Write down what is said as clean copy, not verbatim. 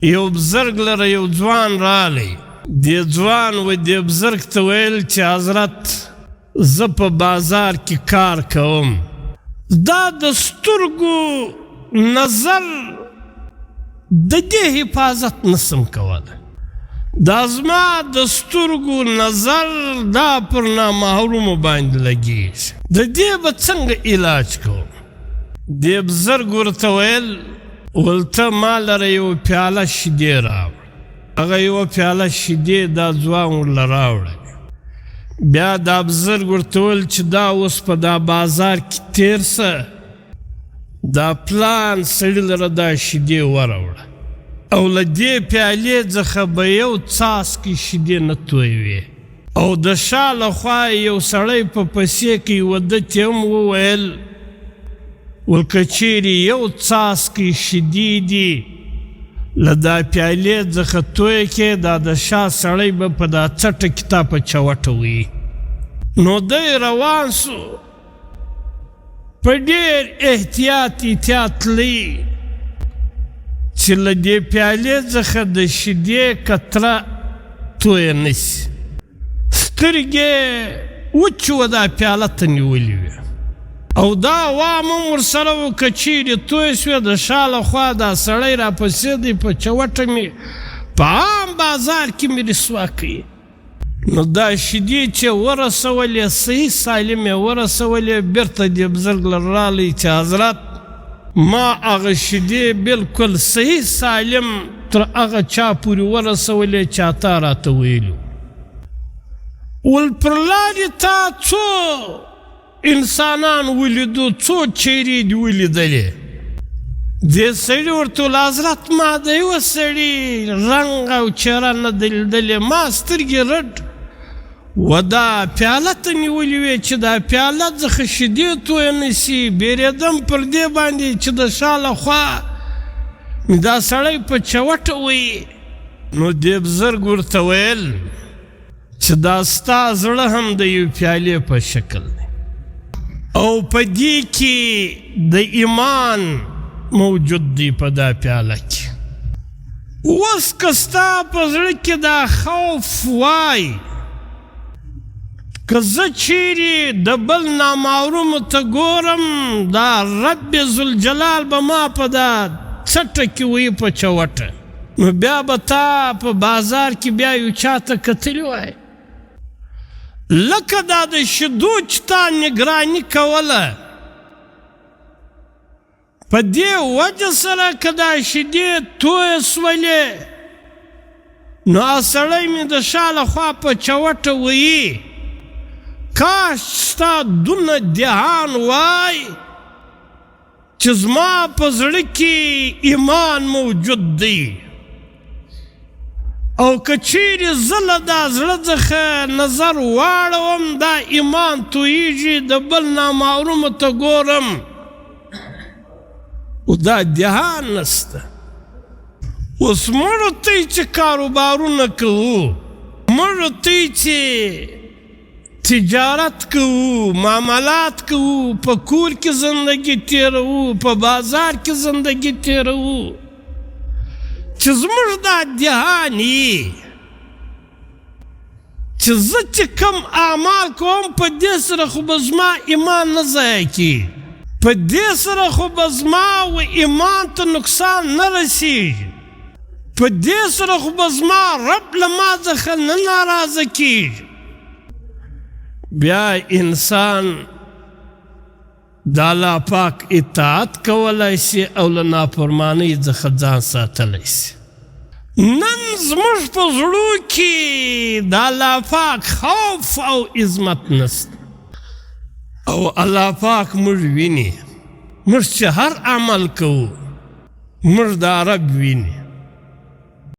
یو بزرگ لره یو ځوان رالی. دی ځوان و دی بزرگ ته ویل چې حضرت زه په بازار کې کار کوم، دا د سترګو نظر د دې حفاظت نسم کولی، دا زما د سترګو نظر دا پر نامحرومو باندې لګېږي، د دې به څنګه علاج کوم؟ دې بزرګ ورته ویل ولته ما لره یو پیاله شیدې راوړه. هغه یوه پیاله شیدې دا ځوان ورله راوړه. بیا دا بزرګ ورته ویل چې دا اوس په دا بازار کې تیر سه، دا پلان سړي لره دا شیدې وراوړه او له دې پیالې څخه به یو څاڅکی شیدې نه تویوې. او د شا له خوا یو سړی په پسې کې یوه ده ته هم وویل ول که چیرې یو څاڅکی شیدې دي له دا پیالې څخه توی کې، دا د شا سړی به په دا څټه کې تا په چوټه وي. نو دی روان سو، په ډېر احتیاط تللی چې له دې پیالې څخه د شیدې قطره تویه نه سي. سترګې وچې وه دا پیاله ته نیولې وې او دا عوام هم ورسره و، که چیرې توی سوې د شا له خوا دا سړی راپسې دی په چوټه مې په عام بازار کې مې رسوا کوي. نو دا شیدې چې ورسولې صحیح سالم یې ورسولې، بیرته دې بزرګ لره رالی چې حضرت ما هغه شیدې بلکل صحیح سالم تر هغه چا پورې ورسولې چې تا راته ویلو. ول پر لارې تا څو انسانان ولیدو، څو چیرې دې ولیدلې؟ دې سړي ورته ویل حضرت ما د یوه سړي رنګ او چهره نه ده لیدلې، ما سترګې رډ و دا پیاله ته نیولې وې چې دا پیاله څخه شیدې تویه نه سي. بیرېدم پر دې باندې چې د شا له خوا مې دا سړی په چوټه وي. نو دې بزرګ ورته ویل چې دا ستا زړه هم د یو پیالې په شکل دی او په دې کې د ایمان موجود دی په دا پیاله کې. اوس که ستا په زړه کې دا خوف وای که زه چیرې د بل نامحرومو ته ګورم دا رب ذوالجلال به ما په دا څټه کې وي په چوټه، نو بیا به تا په بازار کې بیا یو چا ته کتلي وای لکه دا د شیدو چې تا نګراني کوله. په دې وجه سره که دا شیدې تویې سولې نو سړی مې د شا له خوا په چوټه ویي، کاش ستا دونه دهان وای چې زما په زړه کې ایمان موجود دی، او که چیرې زه له دا زړه څخه نظر واړوم دا ایمان تویېږي، د بل نامحرومو ته ګورم او دا دهان نسته. اوس مړو ته چې کاروبارونه کوو، مړو ته چې تجارت کوو، معاملات کوو، په کور کې زندگی تیروو، په بازار کې زندگی تیروو، چې زموږ دا دهان یي چې زه چې کم اعمال کوم په دې سره خو به زما ایمان نه ضایع کېږي، په دې سره خو به زما و ایمان ته نقصان نه رسېږي، په دې سره خو به زما رب له ما څخه نه ناراضه کېږي. بیا انسان د الله پاک اطاعت کولی سي او له نافرمانۍ څخه ځان ساتلی سي. نن زموږ په زړو کې د الله پاک خوف او عظمت نسته او الله پاک موږ ویني، موږ چې هر عمل کوو موږ دا رب ویني.